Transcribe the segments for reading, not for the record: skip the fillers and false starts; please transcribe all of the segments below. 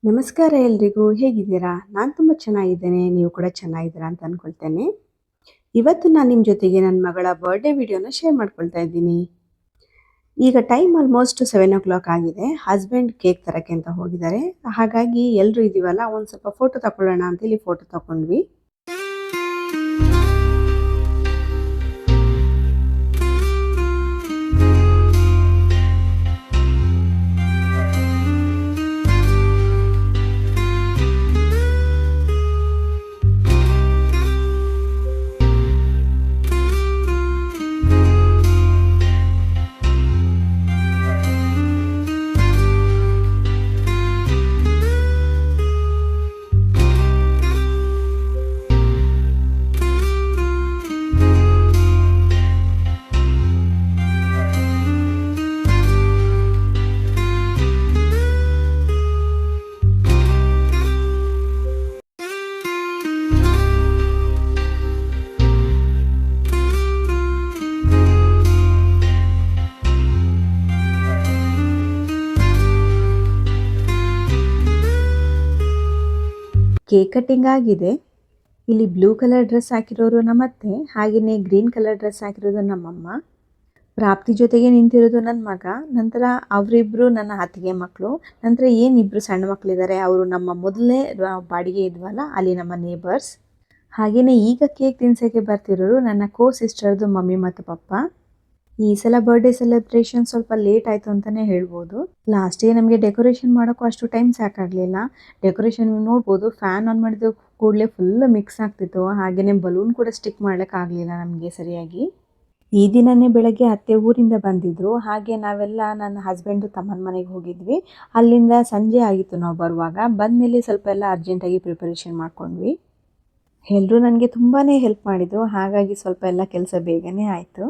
ನಮಸ್ಕಾರ ಎಲ್ರಿಗೂ, ಹೇಗಿದ್ದೀರಾ? ನಾನು ತುಂಬ ಚೆನ್ನಾಗಿದ್ದೇನೆ. ನೀವು ಕೂಡ ಚೆನ್ನಾಗಿದ್ದೀರಾ ಅಂತ ಅಂದ್ಕೊಳ್ತೇನೆ. ಇವತ್ತು ನಾನು ನಿಮ್ಮ ಜೊತೆಗೆ ನನ್ನ ಮಗಳ ಬರ್ಡೇ ವಿಡಿಯೋನ ಶೇರ್ ಮಾಡ್ಕೊಳ್ತಾ ಇದ್ದೀನಿ. ಈಗ ಟೈಮ್ ಆಲ್ಮೋಸ್ಟ್ 7:00 ಆಗಿದೆ. ಹಸ್ಬೆಂಡ್ ಕೇಕ್ ತರಕ್ಕೆ ಅಂತ ಹೋಗಿದ್ದಾರೆ. ಹಾಗಾಗಿ ಎಲ್ಲರೂ ಇದೀವಲ್ಲ, ಒಂದು ಸ್ವಲ್ಪ ಫೋಟೋ ತಗೊಳ್ಳೋಣ ಅಂತೇಳಿ ಫೋಟೋ ತಗೊಂಡ್ವಿ. ಕೇಕ್ ಕಟ್ಟಿಂಗ್ ಆಗಿದೆ. ಇಲ್ಲಿ ಬ್ಲೂ ಕಲರ್ ಡ್ರೆಸ್ ಹಾಕಿರೋರು ನಮ್ಮತ್ತೆ, ಹಾಗೆಯೇ ಗ್ರೀನ್ ಕಲರ್ ಡ್ರೆಸ್ ಹಾಕಿರೋದು ನಮ್ಮಮ್ಮ. ಪ್ರಾಪ್ತಿ ಜೊತೆಗೆ ನಿಂತಿರೋದು ನನ್ನ ಮಗ. ನಂತರ ಅವರಿಬ್ಬರು ನನ್ನ ಅತ್ತಿಗೆ ಮಕ್ಕಳು. ನಂತರ ಏನಿಬ್ಬರು ಸಣ್ಣ ಮಕ್ಕಳಿದ್ದಾರೆ, ಅವರು ನಮ್ಮ ಮೊದಲನೇ ಬಾಡಿಗೆ ಇದ್ವಲ್ಲ ಅಲ್ಲಿ ನಮ್ಮ ನೇಬರ್ಸ್. ಹಾಗೆಯೇ ಈಗ ಕೇಕ್ ತಿನ್ಸೋಕ್ಕೆ ಬರ್ತಿರೋರು ನನ್ನ ಸಿಸ್ಟರ್ದು ಮಮ್ಮಿ ಮತ್ತು ಪಪ್ಪ. ಈ ಸಲ ಬರ್ಡೇ ಸೆಲೆಬ್ರೇಷನ್ ಸ್ವಲ್ಪ ಲೇಟ್ ಆಯಿತು ಅಂತಲೇ ಹೇಳ್ಬೋದು. ಲಾಸ್ಟಿಗೆ ನಮಗೆ ಡೆಕೋರೇಷನ್ ಮಾಡೋಕ್ಕೂ ಅಷ್ಟು ಟೈಮ್ ಸಾಕಾಗಲಿಲ್ಲ. ಡೆಕೋರೇಷನ್ ನೋಡ್ಬೋದು, ಫ್ಯಾನ್ ಆನ್ ಮಾಡಿದ ಕೂಡಲೇ ಫುಲ್ ಮಿಕ್ಸ್ ಆಗ್ತಿತ್ತು. ಹಾಗೆಯೇ ಬಲೂನ್ ಕೂಡ ಸ್ಟಿಕ್ ಮಾಡೋಕ್ಕಾಗಲಿಲ್ಲ ನಮಗೆ ಸರಿಯಾಗಿ. ಈ ದಿನವೇ ಬೆಳಗ್ಗೆ ಅತ್ತೆ ಊರಿಂದ ಬಂದಿದ್ದರು. ಹಾಗೆ ನಾವೆಲ್ಲ ನನ್ನ ಹಸ್ಬೆಂಡು ತಮ್ಮನ ಮನೆಗೆ ಹೋಗಿದ್ವಿ. ಅಲ್ಲಿಂದ ಸಂಜೆ ಆಗಿತ್ತು ನಾವು ಬರುವಾಗ. ಬಂದಮೇಲೆ ಸ್ವಲ್ಪ ಎಲ್ಲ ಅರ್ಜೆಂಟಾಗಿ ಪ್ರಿಪರೇಷನ್ ಮಾಡ್ಕೊಂಡ್ವಿ. ಎಲ್ಲರೂ ನನಗೆ ತುಂಬಾ ಹೆಲ್ಪ್ ಮಾಡಿದರು. ಹಾಗಾಗಿ ಸ್ವಲ್ಪ ಎಲ್ಲ ಕೆಲಸ ಬೇಗನೆ ಆಯಿತು.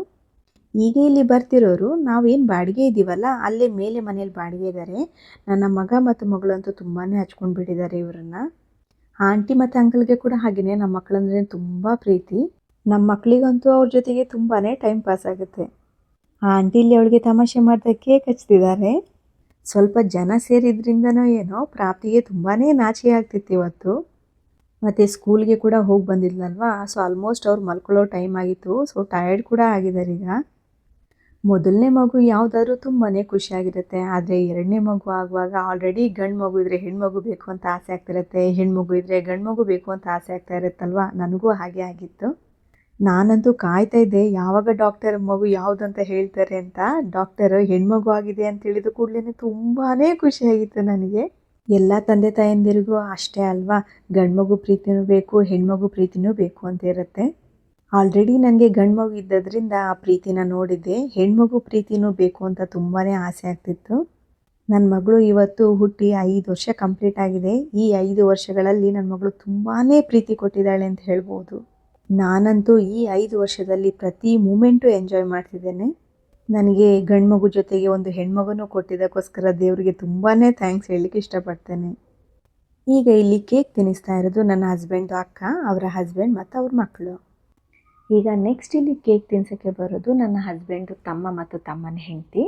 ಈಗ ಇಲ್ಲಿ ಬರ್ತಿರೋರು ನಾವೇನು ಬಾಡಿಗೆ ಇದ್ದೀವಲ್ಲ ಅಲ್ಲೇ ಮೇಲೆ ಮನೇಲಿ ಬಾಡಿಗೆ ಇದ್ದಾರೆ. ನನ್ನ ಮಗ ಮತ್ತು ಮಗಳಂತೂ ತುಂಬಾ ಹಚ್ಕೊಂಡು ಬಿಟ್ಟಿದ್ದಾರೆ ಇವರನ್ನು. ಆಂಟಿ ಮತ್ತು ಅಂಕಲ್ಗೆ ಕೂಡ ಹಾಗೆಯೇ ನಮ್ಮ ಮಕ್ಕಳಂದ್ರೆ ತುಂಬ ಪ್ರೀತಿ. ನಮ್ಮ ಮಕ್ಕಳಿಗಂತೂ ಅವ್ರ ಜೊತೆಗೆ ತುಂಬಾ ಟೈಮ್ ಪಾಸ್ ಆಗುತ್ತೆ. ಆ ಆಂಟಿ ಇಲ್ಲಿ ಅವಳಿಗೆ ತಮಾಷೆ ಮಾಡ್ತಾ ಕೇಕ್ ಹಚ್ತಿದ್ದಾರೆ. ಸ್ವಲ್ಪ ಜನ ಸೇರಿದ್ರಿಂದನೋ ಏನೋ ಪ್ರಾಪ್ತಿಗೆ ತುಂಬಾ ನಾಚಿಕೆ ಆಗ್ತಿತ್ತು ಇವತ್ತು. ಮತ್ತು ಸ್ಕೂಲ್ಗೆ ಕೂಡ ಹೋಗಿ ಬಂದಿದ್ಲಲ್ವಾ, ಸೊ ಆಲ್ಮೋಸ್ಟ್ ಅವ್ರು ಮಲ್ಕೊಳ್ಳೋ ಟೈಮ್ ಆಗಿತ್ತು. ಸೊ ಟಯರ್ಡ್ ಕೂಡ ಆಗಿದ್ದಾರೆ ಈಗ. ಮೊದಲನೇ ಮಗು ಯಾವುದಾದ್ರೂ ತುಂಬಾ ಖುಷಿಯಾಗಿರುತ್ತೆ. ಆದರೆ ಎರಡನೇ ಮಗು ಆಗುವಾಗ ಆಲ್ರೆಡಿ ಗಂಡು ಮಗು ಇದ್ದರೆ ಹೆಣ್ಮಗು ಬೇಕು ಅಂತ ಆಸೆ ಆಗ್ತಿರುತ್ತೆ, ಹೆಣ್ಮಗು ಇದ್ದರೆ ಗಂಡು ಮಗು ಬೇಕು ಅಂತ ಆಸೆ ಆಗ್ತಾ ಇರುತ್ತಲ್ವ. ನನಗೂ ಹಾಗೆ ಆಗಿತ್ತು. ನಾನಂತೂ ಕಾಯ್ತಾ ಇದ್ದೆ ಯಾವಾಗ ಡಾಕ್ಟರ್ ಮಗು ಯಾವುದು ಅಂತ ಹೇಳ್ತಾರೆ ಅಂತ. ಡಾಕ್ಟರ್ ಹೆಣ್ಮಗು ಆಗಿದೆ ಅಂತ ಹೇಳಿದ ಕೂಡಲೇ ತುಂಬಾ ಖುಷಿಯಾಗಿತ್ತು ನನಗೆ. ಎಲ್ಲ ತಂದೆ ತಾಯಂದಿರಿಗೂ ಅಷ್ಟೇ ಅಲ್ವಾ, ಗಂಡು ಮಗು ಪ್ರೀತಿನೂ ಬೇಕು, ಹೆಣ್ಮಗು ಪ್ರೀತಿನೂ ಬೇಕು ಅಂತ ಇರುತ್ತೆ. ಆಲ್ರೆಡಿ ನನಗೆ ಗಂಡು ಮಗು ಇದ್ದದ್ರಿಂದ ಆ ಪ್ರೀತಿನ ನೋಡಿದ್ದೆ. ಹೆಣ್ಮಗು ಪ್ರೀತಿನೂ ಬೇಕು ಅಂತ ತುಂಬಾ ಆಸೆ ಆಗ್ತಿತ್ತು. ನನ್ನ ಮಗಳು ಇವತ್ತು ಹುಟ್ಟಿ 5 ವರ್ಷ ಕಂಪ್ಲೀಟ್ ಆಗಿದೆ. ಈ 5 ವರ್ಷಗಳಲ್ಲಿ ನನ್ನ ಮಗಳು ತುಂಬಾ ಪ್ರೀತಿ ಕೊಟ್ಟಿದ್ದಾಳೆ ಅಂತ ಹೇಳ್ಬೋದು. ನಾನಂತೂ ಈ 5 ವರ್ಷದಲ್ಲಿ ಪ್ರತಿ ಮೂಮೆಂಟು ಎಂಜಾಯ್ ಮಾಡ್ತಿದ್ದೇನೆ. ನನಗೆ ಗಂಡು ಮಗು ಜೊತೆಗೆ ಒಂದು ಹೆಣ್ಮಗುನೂ ಕೊಟ್ಟಿದ್ದಕ್ಕೋಸ್ಕರ ದೇವರಿಗೆ ತುಂಬಾ ಥ್ಯಾಂಕ್ಸ್ ಹೇಳಲಿಕ್ಕೆ ಇಷ್ಟಪಡ್ತೇನೆ. ಈಗ ಇಲ್ಲಿ ಕೇಕ್ ತಿನ್ನಿಸ್ತಾ ಇರೋದು ನನ್ನ ಹಸ್ಬೆಂಡು ಅಕ್ಕ, ಅವರ ಹಸ್ಬೆಂಡ್ ಮತ್ತು ಅವ್ರ ಮಕ್ಕಳು. ಈಗ ನೆಕ್ಸ್ಟ್ ಇಲ್ಲಿ ಕೇಕ್ ತಿನ್ಸೋಕ್ಕೆ ಬರೋದು ನನ್ನ ಹಸ್ಬೆಂಡು ತಮ್ಮ ಮತ್ತು ತಮ್ಮನ ಹೆಂಡತಿ.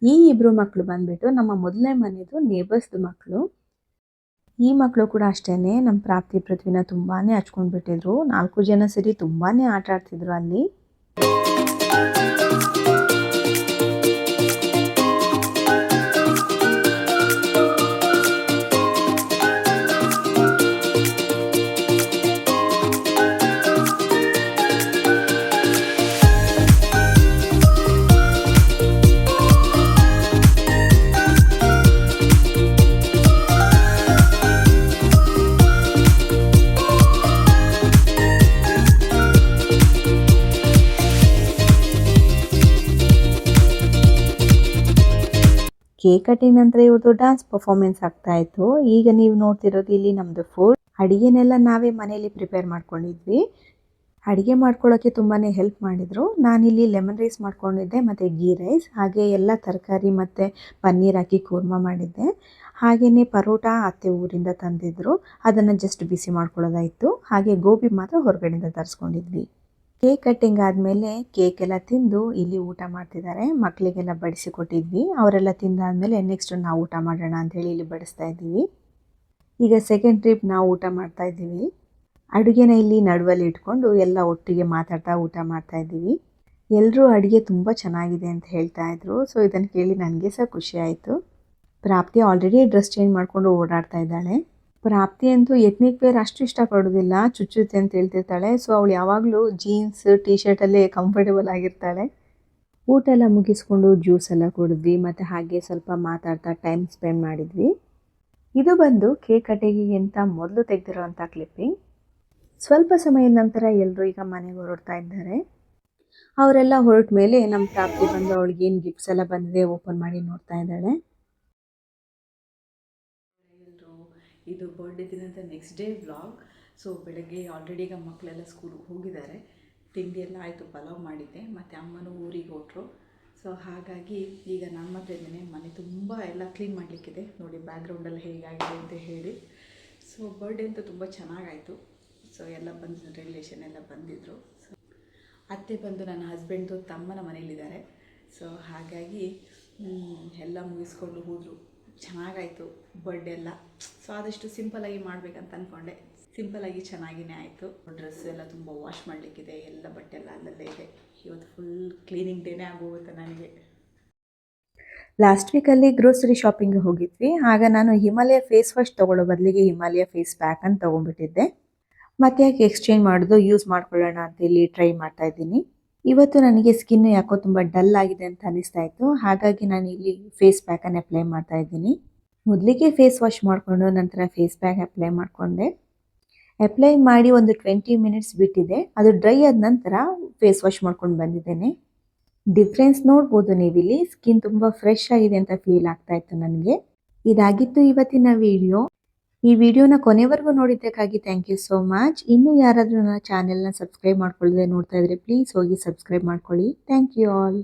ಈ ಇಬ್ಬರು ಮಕ್ಕಳು ಬಂದುಬಿಟ್ಟು ನಮ್ಮ ಮೊದಲನೇ ಮನೆಯದು ನೇಬರ್ಸ್ದು ಮಕ್ಕಳು. ಈ ಮಕ್ಕಳು ಕೂಡ ಅಷ್ಟೇ ನಮ್ಮ ಪ್ರಾಪ್ತಿ ಪೃಥ್ವಿನ ತುಂಬಾ ಹಚ್ಕೊಂಡ್ಬಿಟ್ಟಿದ್ರು. 4 ಜನ ಸೇರಿ ತುಂಬಾ ಆಟ ಆಡ್ತಿದ್ರು ಅಲ್ಲಿ. ಕೇಕ್ ಕಟಿಂಗ್ ನಂತರ ಇವ್ರದ್ದು ಡ್ಯಾನ್ಸ್ ಪರ್ಫಾರ್ಮೆನ್ಸ್ ಆಗ್ತಾ ಇತ್ತು. ಈಗ ನೀವು ನೋಡ್ತಿರೋದು ಇಲ್ಲಿ ನಮ್ಮದು ಫುಡ್. ಅಡುಗೆನೆಲ್ಲ ನಾವೇ ಮನೆಯಲ್ಲಿ ಪ್ರಿಪೇರ್ ಮಾಡ್ಕೊಂಡಿದ್ವಿ. ಅಡುಗೆ ಮಾಡ್ಕೊಳ್ಳೋಕ್ಕೆ ತುಂಬಾ ಹೆಲ್ಪ್ ಮಾಡಿದರು. ನಾನಿಲ್ಲಿ ಲೆಮನ್ ರೈಸ್ ಮಾಡ್ಕೊಂಡಿದ್ದೆ ಮತ್ತು ಗೀ ರೈಸ್, ಹಾಗೆ ಎಲ್ಲ ತರಕಾರಿ ಮತ್ತು ಪನ್ನೀರ್ ಹಾಕಿ ಕೂರ್ಮ ಮಾಡಿದ್ದೆ. ಹಾಗೆಯೇ ಪರೋಟ ಅತ್ತೆ ಊರಿಂದ ತಂದಿದ್ದರು, ಅದನ್ನು ಜಸ್ಟ್ ಬಿಸಿ ಮಾಡ್ಕೊಳ್ಳೋದಾಯಿತು. ಹಾಗೆ ಗೋಬಿ ಮಾತ್ರ ಹೊರಗಡೆಯಿಂದ ತರಿಸ್ಕೊಂಡಿದ್ವಿ. ಕೇಕ್ ಕಟ್ಟಿಂಗ್ ಆದಮೇಲೆ ಕೇಕ್ ಎಲ್ಲ ತಿಂದು ಇಲ್ಲಿ ಊಟ ಮಾಡ್ತಿದ್ದಾರೆ. ಮಕ್ಕಳಿಗೆಲ್ಲ ಬಡಿಸಿ ಕೊಟ್ಟಿದ್ವಿ. ಅವರೆಲ್ಲ ತಿಂದಾದಮೇಲೆ ನೆಕ್ಸ್ಟ್ ನಾವು ಊಟ ಮಾಡೋಣ ಅಂಥೇಳಿ ಇಲ್ಲಿ ಬಡಿಸ್ತಾ ಇದ್ದೀವಿ. ಈಗ ಸೆಕೆಂಡ್ ಟ್ರಿಪ್ ನಾವು ಊಟ ಮಾಡ್ತಾ ಇದ್ದೀವಿ. ಅಡುಗೆನ ಇಲ್ಲಿ ನಡುವಲ್ಲಿ ಇಟ್ಕೊಂಡು ಎಲ್ಲ ಒಟ್ಟಿಗೆ ಮಾತಾಡ್ತಾ ಊಟ ಮಾಡ್ತಾ ಇದ್ದೀವಿ. ಎಲ್ಲರೂ ಅಡುಗೆ ತುಂಬ ಚೆನ್ನಾಗಿದೆ ಅಂತ ಹೇಳ್ತಾ ಇದ್ರು. ಸೊ ಇದನ್ನು ಕೇಳಿ ನನಗೆ ಸಹ ಖುಷಿ ಆಯಿತು. ಪ್ರಾಪ್ತಿ ಆಲ್ರೆಡಿ ಡ್ರೆಸ್ ಚೇಂಜ್ ಮಾಡಿಕೊಂಡು ಓಡಾಡ್ತಾ ಇದ್ದಾಳೆ. ಪ್ರಾಪ್ತಿ ಅಂತೂ ಎತ್ನಿಕ್ ವೇರ್ ಅಷ್ಟು ಇಷ್ಟಪಡೋದಿಲ್ಲ, ಚುಚ್ಚುತ್ತೆ ಅಂತ ಹೇಳ್ತಿರ್ತಾಳೆ. ಸೊ ಅವಳು ಯಾವಾಗಲೂ ಜೀನ್ಸ್ ಟೀ ಶರ್ಟಲ್ಲೇ ಕಂಫರ್ಟೇಬಲ್ ಆಗಿರ್ತಾಳೆ. ಊಟ ಎಲ್ಲ ಮುಗಿಸ್ಕೊಂಡು ಜ್ಯೂಸ್ ಎಲ್ಲ ಕುಡಿದ್ವಿ ಮತ್ತು ಹಾಗೆ ಸ್ವಲ್ಪ ಮಾತಾಡ್ತಾ ಟೈಮ್ ಸ್ಪೆಂಡ್ ಮಾಡಿದ್ವಿ. ಇದು ಬಂದು ಕೇಕ್ ಕಟಿಂಗಿಗೆ ಅಂತ ಮೊದಲು ತೆಗೆದಿರೋವಂಥ ಕ್ಲಿಪ್ಪಿಂಗ್. ಸ್ವಲ್ಪ ಸಮಯದ ನಂತರ ಎಲ್ಲರೂ ಈಗ ಮನೆಗೆ ಹೊರಡ್ತಾ ಇದ್ದಾರೆ. ಅವರೆಲ್ಲ ಹೊರಟ ಮೇಲೆ ನಮ್ಮ ಪ್ರಾಪ್ತಿ ಬಂದು ಅವಳಿಗೆ ಏನು ಗಿಫ್ಟ್ಸ್ ಎಲ್ಲ ಬಂದಿದೆ ಓಪನ್ ಮಾಡಿ ನೋಡ್ತಾ ಇದ್ದಾಳೆ. ಇದು ಬರ್ಡೇ ದಿನದ ನೆಕ್ಸ್ಟ್ ಡೇ ವ್ಲಾಗ್. ಸೊ ಬೆಳಗ್ಗೆ ಆಲ್ರೆಡಿ ಈಗ ಮಕ್ಕಳೆಲ್ಲ ಸ್ಕೂಲಿಗೆ ಹೋಗಿದ್ದಾರೆ. ತಿಂಡಿ ಎಲ್ಲ ಆಯಿತು, ಪಲಾವ್ ಮಾಡಿದ್ದೆ, ಮತ್ತು ಅಮ್ಮನೂ ಊರಿಗೆ ಹೊರಟರು. ಸೊ ಹಾಗಾಗಿ ಈಗ ನಾನು ಮಾತ್ರ ಇದ್ದೇನೆ. ಮನೆ ತುಂಬ ಎಲ್ಲ ಕ್ಲೀನ್ ಮಾಡಲಿಕ್ಕಿದೆ. ನೋಡಿ ಬ್ಯಾಕ್ಗ್ರೌಂಡೆಲ್ಲ ಹೇಗಾಗಿದೆ ಅಂತ ಹೇಳಿ. ಸೊ ಬರ್ಡೇ ಅಂತೂ ತುಂಬ ಚೆನ್ನಾಗಾಯಿತು. ಸೊ ಎಲ್ಲ ಬಂದಿದ್ದು ರಿಲೇಷನ್ ಎಲ್ಲ ಬಂದಿದ್ದರು. ಸೊ ಅತ್ತೆ ಬಂದು ನನ್ನ ಹಸ್ಬೆಂಡ್ದು ತಮ್ಮನ ಮನೇಲಿದ್ದಾರೆ. ಸೊ ಹಾಗಾಗಿ ಎಲ್ಲ ಮುಗಿಸ್ಕೊಂಡು ಹೋದರು. ಚೆನ್ನಾಗಾಯಿತು ಬರ್ಡೇ ಎಲ್ಲ. ಸೊ ಆದಷ್ಟು ಸಿಂಪಲಾಗಿ ಮಾಡಬೇಕಂತ ಅಂದ್ಕೊಂಡೆ. ಸಿಂಪಲಾಗಿ ಚೆನ್ನಾಗಿಯೇ ಆಯಿತು. ಡ್ರೆಸ್ ಎಲ್ಲ ತುಂಬ ವಾಶ್ ಮಾಡಲಿಕ್ಕಿದೆ, ಎಲ್ಲ ಬಟ್ಟೆ ಎಲ್ಲ ಅಲ್ಲಲ್ಲೇ ಇದೆ. ಇವತ್ತು ಫುಲ್ ಕ್ಲೀನಿಂಗ್ ಡೇನೇ ಆಗೋಗುತ್ತೆ ನನಗೆ. ಲಾಸ್ಟ್ ವೀಕಲ್ಲಿ ಗ್ರೋಸರಿ ಶಾಪಿಂಗ್ಗೆ ಹೋಗಿದ್ವಿ. ಆಗ ನಾನು ಹಿಮಾಲಯ ಫೇಸ್ ವಾಶ್ ತೊಗೊಳ್ಳೋ ಬದಲಿಗೆ ಹಿಮಾಲಯ ಫೇಸ್ ಪ್ಯಾಕ್ ಅಂತ ತೊಗೊಂಡ್ಬಿಟ್ಟಿದ್ದೆ. ಮತ್ತೆ ಯಾಕೆ ಎಕ್ಸ್ಚೇಂಜ್ ಮಾಡೋದು, ಯೂಸ್ ಮಾಡ್ಕೊಳ್ಳೋಣ ಅಂತ ಇಲ್ಲಿ ಟ್ರೈ ಮಾಡ್ತಾ ಇದ್ದೀನಿ. ಇವತ್ತು ನನಗೆ ಸ್ಕಿನ್ ಯಾಕೋ ತುಂಬ ಡಲ್ ಆಗಿದೆ ಅಂತ ಅನಿಸ್ತಾ ಇತ್ತು. ಹಾಗಾಗಿ ನಾನು ಇಲ್ಲಿ ಫೇಸ್ ಪ್ಯಾಕನ್ನು ಅಪ್ಲೈ ಮಾಡ್ತಾ ಇದ್ದೀನಿ. ಮೊದಲಿಗೆ ಫೇಸ್ ವಾಶ್ ಮಾಡಿಕೊಂಡು ನಂತರ ಫೇಸ್ ಪ್ಯಾಕ್ ಅಪ್ಲೈ ಮಾಡಿಕೊಂಡೆ. ಅಪ್ಲೈ ಮಾಡಿ ಒಂದು 20 ಮಿನಿಟ್ಸ್ ಬಿಟ್ಟಿದೆ. ಅದು ಡ್ರೈ ಆದ ನಂತರ ಫೇಸ್ ವಾಶ್ ಮಾಡ್ಕೊಂಡು ಬಂದಿದ್ದೇನೆ. ಡಿಫ್ರೆನ್ಸ್ ನೋಡ್ಬೋದು ನೀವಿಲ್ಲಿ. ಸ್ಕಿನ್ ತುಂಬ ಫ್ರೆಶ್ ಆಗಿದೆ ಅಂತ ಫೀಲ್ ಆಗ್ತಾ ಇತ್ತು ನನಗೆ. ಇದಾಗಿತ್ತು ಇವತ್ತಿನ ವಿಡಿಯೋ. ಈ ವಿಡಿಯೋನ ಕೊನೆವರೆಗೂ ನೋಡಿದ್ದಕ್ಕಾಗಿ ಥ್ಯಾಂಕ್ ಯು ಸೋ ಮಚ್. ಇನ್ನೂ ಯಾರಾದರೂ ನನ್ನ ಚಾನೆಲ್ನ ಸಬ್ಸ್ಕ್ರೈಬ್ ಮಾಡ್ಕೊಳ್ಳದೆ ನೋಡ್ತಾ ಇದ್ರೆ ಪ್ಲೀಸ್ ಹೋಗಿ ಸಬ್ಸ್ಕ್ರೈಬ್ ಮಾಡ್ಕೊಳ್ಳಿ. Thank you all.